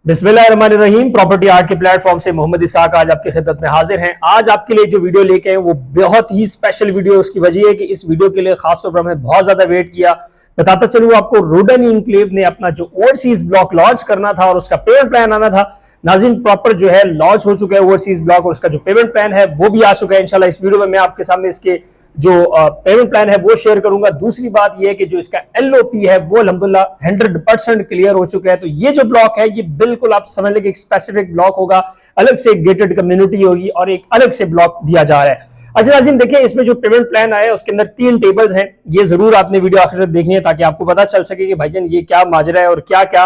बिस्मिल्लाहिर्रहमानिर्रहीम। Property art के platform से मोहम्मद इसाक आज आपकी खिदमत में हाजिर हैं। आज आपके लिए जो वीडियो लेके आए वो बहुत ही स्पेशल वीडियो। उसकी वजह है कि इस वीडियो के लिए खासतौर पर हमने बहुत ज्यादा वेट किया। बताता चलूं आपको, रूडन इनक्लेव ने अपना जो ओवरसीज ब्लॉक लॉन्च करना था और उसका पेमेंट प्लान आना था, नाज़रीन प्रॉपर जो है लॉन्च हो चुका है ओवरसीज ब्लॉक, और उसका जो पेमेंट प्लान है वो भी आ चुका है। इंशाल्लाह इस वीडियो में मैं आपके सामने इसके जो पेमेंट प्लान है वो शेयर करूंगा। दूसरी बात यह है कि जो इसका एलओपी है वो अल्हम्दुलिल्लाह 100% क्लियर हो चुका है। तो ये जो ब्लॉक है ये बिल्कुल आप समझ लें कि एक स्पेसिफिक ब्लॉक होगा, अलग से एक गेटेड कम्युनिटी होगी और एक अलग से ब्लॉक दिया जा रहा है। अच्छा नाज़रीन, देखिए इसमें जो पेमेंट प्लान आया है उसके अंदर 3 टेबल्स हैं। ये जरूर आपने वीडियो आखिर तक देखनी है ताकि आपको पता चल सके कि भाईजान ये क्या माजरा है और क्या क्या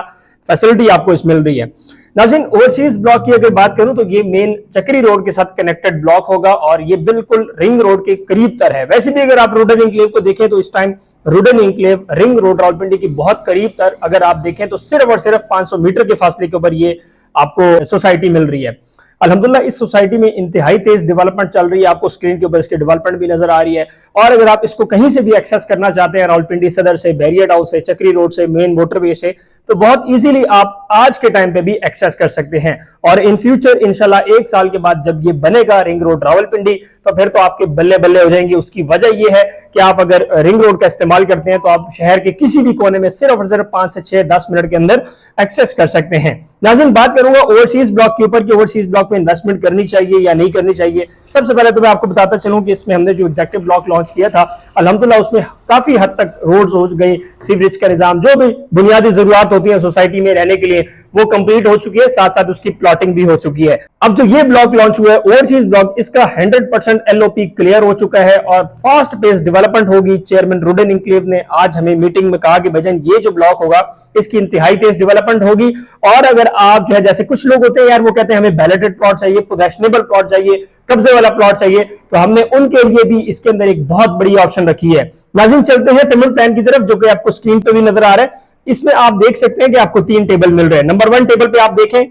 फैसिलिटी आपको इसमें मिल रही है। नाज़रीन, ओवरसीज ब्लॉक की अगर बात करूं तो ये मेन चक्री रोड के साथ कनेक्टेड ब्लॉक होगा और ये बिल्कुल रिंग रोड के करीब तर है। वैसे भी अगर आप रूडन इनक्लेव को देखें तो इस टाइम रूडन इनक्लेव रिंग रोड रावलपिंडी की बहुत करीब तर अगर आप देखें तो सिर्फ और सिर्फ 500 मीटर के फासले के ऊपर ये आपको सोसाइटी मिल रही है। अल्हम्दुलिल्लाह इस सोसाइटी में इंतहाई तेज डेवलपमेंट चल रही है। आपको स्क्रीन के ऊपर इसकी डेवलपमेंट भी नजर आ रही है। और अगर आप इसको कहीं से भी एक्सेस करना चाहते हैं, रावलपिंडी सदर से, बैरियड हाउस से, चक्री रोड से, मेन मोटरवे से, तो बहुत इजीली आप आज के टाइम पे भी एक्सेस कर सकते हैं। और इन फ्यूचर इंशाल्लाह 1 साल के बाद जब ये बनेगा रिंग रोड रावलपिंडी, तो फिर तो आपके बल्ले बल्ले हो जाएंगे। उसकी वजह यह है कि आप अगर रिंग रोड का इस्तेमाल करते हैं तो आप शहर के किसी भी कोने में सिर्फ और सिर्फ 5 से 6 10 मिनट के अंदर एक्सेस कर सकते हैं। नाज़रीन, बात करूंगा ओवरसीज ब्लॉक के ऊपर कि ओवरसीज ब्लॉक में इन्वेस्टमेंट करनी चाहिए या नहीं करनी चाहिए। सबसे पहले तो मैं आपको बताता चलूं कि इसमें हमने जो एग्जेक्टिव ब्लॉक लॉन्च किया था, अल्हम्दुलिल्लाह उसमें काफी हद तक रोड्स हो गई, सीवरेज का निजाम, जो भी बुनियादी जरूरत होती है सोसाइटी में रहने के लिए वो कंप्लीट हो चुकी है, साथ साथ उसकी प्लॉटिंग भी हो चुकी है। अब जो ये ब्लॉक लॉन्च हुआ है ओवरसीज ब्लॉक, इसका 100% एलओपी क्लियर हो चुका है और फास्ट पेस डेवलपमेंट होगी। चेयरमैन रूडन इनक्लेव ने आज हमें मीटिंग में कहा कि भाईजान ये जो ब्लॉक होगा इसकी इंतहाई तेज डेवलपमेंट होगी। और अगर आप जो है, जैसे कुछ लोग होते हैं यार वो कहते हैं हमें बैलेटेड प्लॉट चाहिए, पोजेशनेबल प्लॉट चाहिए, कब्जे वाला प्लॉट चाहिए, तो हमने उनके लिए भी इसके अंदर एक बहुत बड़ी ऑप्शन रखी है। नाज़रीन, चलते हैं पेमेंट प्लान की तरफ जो कि आपको स्क्रीन पे भी नजर आ रहा है। इसमें आप देख सकते हैं कि आपको 3 टेबल मिल रहे हैं। नंबर 1 टेबल पे आप देखें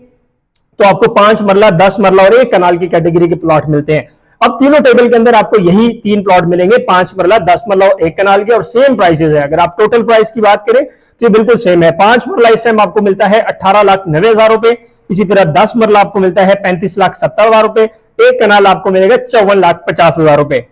तो आपको 5 मरला, 10 मरला और 1 कनाल की कैटेगरी के प्लॉट मिलते हैं। अब तीनों टेबल के अंदर आपको यही 3 प्लॉट मिलेंगे, 5 मरला, 10 मरला और 1 कनाल के, और सेम प्राइसेस है। अगर आप टोटल प्राइस की बात करें तो ये बिल्कुल सेम है। 5 मरला इस टाइम आपको मिलता है 18,90,000 रुपए। इसी तरह 10 मरला आपको मिलता है 35,70,000 रुपए। 1 कनाल आपको मिलेगा 54,50,000 रुपए।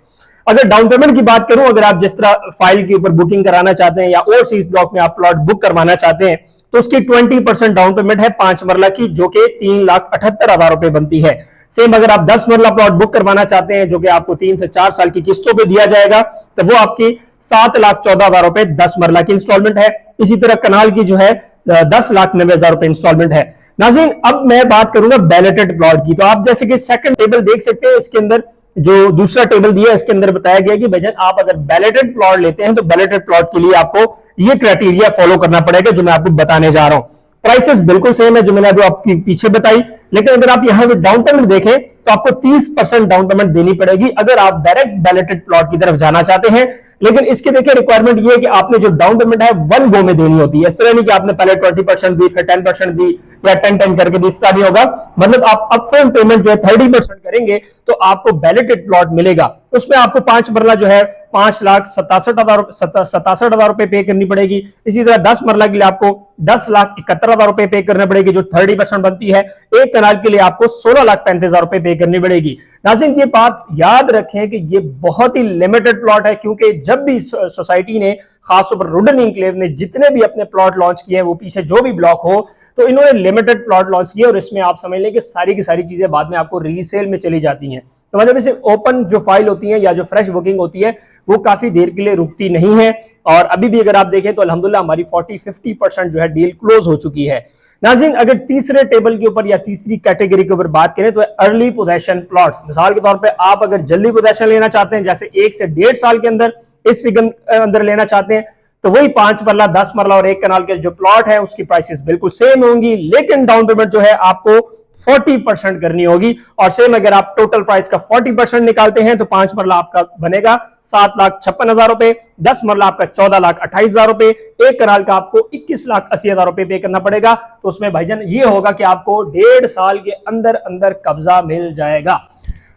अगर डाउन पेमेंट की बात करूं, अगर आप जिस तरह फाइल के ऊपर बुकिंग कराना चाहते हैं या ओवरसीज ब्लॉक में आप प्लॉट बुक करवाना चाहते हैं तो उसकी 20% डाउन पेमेंट है 5 मरला की, जो कि 3,78,000 रुपए बनती है। सेम अगर आप 10 मरला प्लॉट बुक करवाना चाहते हैं जो कि आपको 3 से 4 साल की किस्तों पे दिया जाएगा, तो वो आपकी 7,14,000 रुपए 10 मरला की इंस्टॉलमेंट है। इसी तरह कनाल की जो है 10,90,000 रुपए इंस्टॉलमेंट है। नाज़रीन, अब मैं बात करूंगा बैलेटेड प्लॉट की। तो आप जैसे कि सेकंड टेबल देख सकते हैं, इसके अंदर जो दूसरा टेबल दिया है इसके अंदर बताया गया कि भाईजान आप अगर बैलेटेड प्लॉट लेते हैं तो बैलेटेड प्लॉट के लिए आपको ये क्राइटेरिया फॉलो करना पड़ेगा जो मैं आपको बताने जा रहा हूं। प्राइसेस बिल्कुल सेम है जो मैंने अभी आपकी पीछे बताई, लेकिन अगर आप यहां पे डाउन पेमेंट देखें तो आपको 30% डाउन पेमेंट देनी पड़ेगी अगर आप डायरेक्ट बैलेटेड प्लॉट की तरफ जाना चाहते हैं। लेकिन इसके देखिए रिक्वायरमेंट ये है कि आपने जो डाउन पेमेंट है 1 गो में देनी होती है। इस तरह नहीं कि आपने पहले 20% दी, फिर 10% दी या 10-10 करके दी, इसका नहीं होगा। मतलब आप अपफ्रंट पेमेंट जो है 30% करेंगे तो आपको बैलेटेड प्लॉट मिलेगा। उसमें आपको 5 मरला जो है 5,67,000 रुपए पे करनी पड़ेगी। इसी तरह 10 मरला के लिए आपको 10,71,000 रुपए पे करना पड़ेगी जो 30% बनती है। 1 कनाल के लिए आपको 16,35,000 रुपए पे करनी पड़ेगी। नाज़रीन, ये बात याद रखें कि ये बहुत ही लिमिटेड प्लॉट है, क्योंकि जब भी सोसाइटी ने, खासतौर पर रूडन इनक्लेव ने जितने भी अपने प्लॉट लॉन्च किए हैं, वो पीछे जो भी ब्लॉक हो, तो इन्होंने लिमिटेड प्लॉट लॉन्च किए और इसमें आप समझ लें कि सारी की सारी चीजें बाद में आपको रीसेल में चली जाती हैं। तो मतलब इसे ओपन जो फाइल होती है या जो फ्रेश बुकिंग होती है वो काफी देर के लिए रुकती नहीं है। और अभी भी अगर आप देखें तो अल्हम्दुलिल्लाह हमारी 40-50% जो है डील क्लोज हो चुकी है। नाज़रीन, अगर तीसरे टेबल के ऊपर या तीसरी कैटेगरी के ऊपर बात करें तो अर्ली पोजेशन प्लॉट्स। मिसाल के तौर पे आप अगर जल्दी पोजेशन लेना चाहते हैं, जैसे 1 से 1.5 साल के अंदर इस फिगर अंदर लेना चाहते हैं, तो वही 5 मरला, 10 मरला और 1 कनाल के जो प्लॉट है उसकी प्राइसेस बिल्कुल सेम होंगी, लेकिन डाउन पेमेंट जो है आपको 40% करनी होगी। और सेम अगर आप टोटल प्राइस का 40% निकालते हैं तो 5 मरला आपका बनेगा 7,56,000 रुपए, 10 मरला आपका 14,28,000 रुपए, 1 कनाल का आपको 21,80,000 रुपए पे करना पड़ेगा। तो उसमें भाईजान ये होगा कि आपको 1.5 साल के अंदर अंदर कब्जा मिल जाएगा।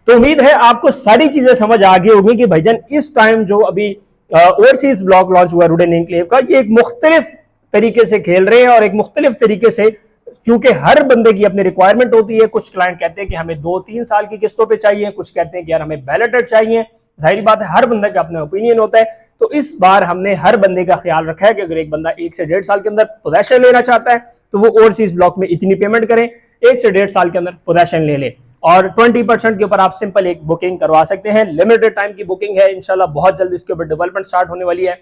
तो उम्मीद है आपको सारी चीजें समझ आ गई होगी कि भाईजान इस टाइम जो अभी ओवरसीज ब्लॉक लॉन्च हुआ रूडन इनक्लेव का, ये एक मुख्तलिफ तरीके से खेल रहे हैं और एक मुख्तलिफ तरीके से क्योंकि हर बंदे की अपनी रिक्वायरमेंट होती है। कुछ क्लाइंट कहते हैं कि हमें 2-3 साल की किस्तों पे चाहिए, कुछ कहते हैं कि यार हमें बैलेटेड चाहिए। जाहिर बात है हर बंदे का अपना ओपिनियन होता है। तो इस बार हमने हर बंदे का ख्याल रखा है कि अगर एक बंदा 1 से 1.5 साल के अंदर पोजेशन लेना चाहता है तो वो ओवरसीज ब्लॉक में इतनी पेमेंट करें, 1 से 1.5 साल के अंदर पोजेशन ले ले और 20% के ऊपर आप सिंपल एक बुकिंग करवा सकते हैं। लिमिटेड टाइम की बुकिंग है, इंशाल्लाह बहुत जल्द इसके ऊपर डेवलपमेंट स्टार्ट होने वाली है।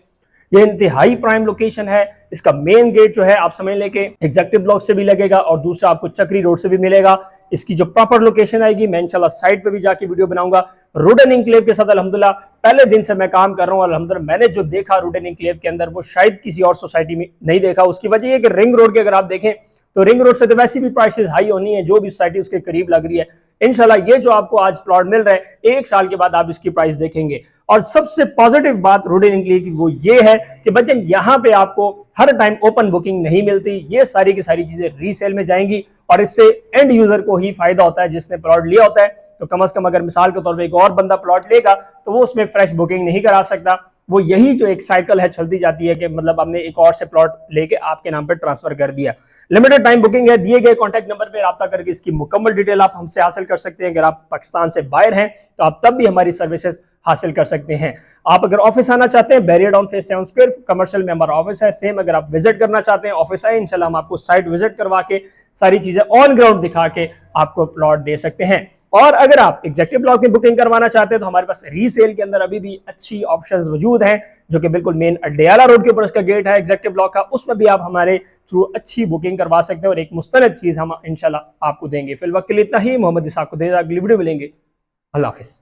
ये इंतहाई प्राइम लोकेशन है। इसका मेन गेट जो है आप समझ लें कि एग्जेक्टिव ब्लॉक से भी लगेगा और दूसरा आपको चक्री रोड से भी मिलेगा। इसकी जो प्रॉपर लोकेशन आएगी मैं इंशाल्लाह साइट पे भी जाके वीडियो बनाऊंगा। रूडन इंक्लेव के साथ अल्हम्दुलिल्लाह पहले दिन से मैं काम कर रहा हूँ। अल्हम्दुलिल्लाह मैंने जो देखा रूडन इंक्लेव के अंदर वो शायद किसी और सोसाइटी में नहीं देखा। उसकी वजह है कि रिंग रोड के अगर आप देखें तो रिंग रोड से तो वैसे भी प्राइसेस हाई होनी है, जो भी सोसाइटी उसके करीब लग रही है। इंशाल्लाह ये जो आपको आज प्लॉट मिल रहा है 1 साल के बाद आप इसकी प्राइस देखेंगे। और सबसे पॉजिटिव बात रूडन इंक्लेव की वो ये है कि बच्चे यहाँ पे आपको हर टाइम ओपन बुकिंग नहीं मिलती। ये सारी की सारी चीजें रीसेल में जाएंगी और इससे एंड यूजर को ही फायदा होता है। जिसने प्लॉट लिया होता है तो कम से कम अगर मिसाल के तौर पर एक और बंदा प्लॉट लेगा तो वो उसमें फ्रेश बुकिंग नहीं करा सकता। वो यही जो एक साइकिल है चलती जाती है कि मतलब हमने एक और से प्लॉट लेके आपके नाम पर ट्रांसफर कर दिया। लिमिटेड टाइम बुकिंग है। दिए गए कॉन्टैक्ट नंबर पे राब्ता करके इसकी मुकम्मल डिटेल आप हमसे हासिल कर सकते हैं। अगर आप पाकिस्तान से बाहर हैं तो आप तब भी हमारी सर्विसेज हासिल कर सकते हैं। आप अगर ऑफिस आना चाहते हैं barrier down phase 7 square commercial में हमारा ऑफिस है। सेम अगर आप विजिट करना चाहते हैं ऑफिस आए, इंशाल्लाह हम आपको साइट विजिट करवा के सारी चीजें ऑन ग्राउंड दिखा के आपको प्लॉट दे सकते हैं। और अगर आप एग्जेक्टिव ब्लॉक में बुकिंग करवाना चाहते हैं तो हमारे पास रीसेल के अंदर अभी भी अच्छी ऑप्शंस मौजूद हैं, जो कि बिल्कुल मेन अड्डयाला रोड के ऊपर उसका गेट है एग्जेक्टिव ब्लॉक का। उसमें भी आप हमारे थ्रू अच्छी बुकिंग करवा सकते हैं और एक मुस्तनद चीज हम इंशाल्लाह आपको देंगे। फिलहाल के लिए इतना ही। मोहम्मद इसाक को अगली वीडियो मिलेंगे। अल्लाह हाफिज।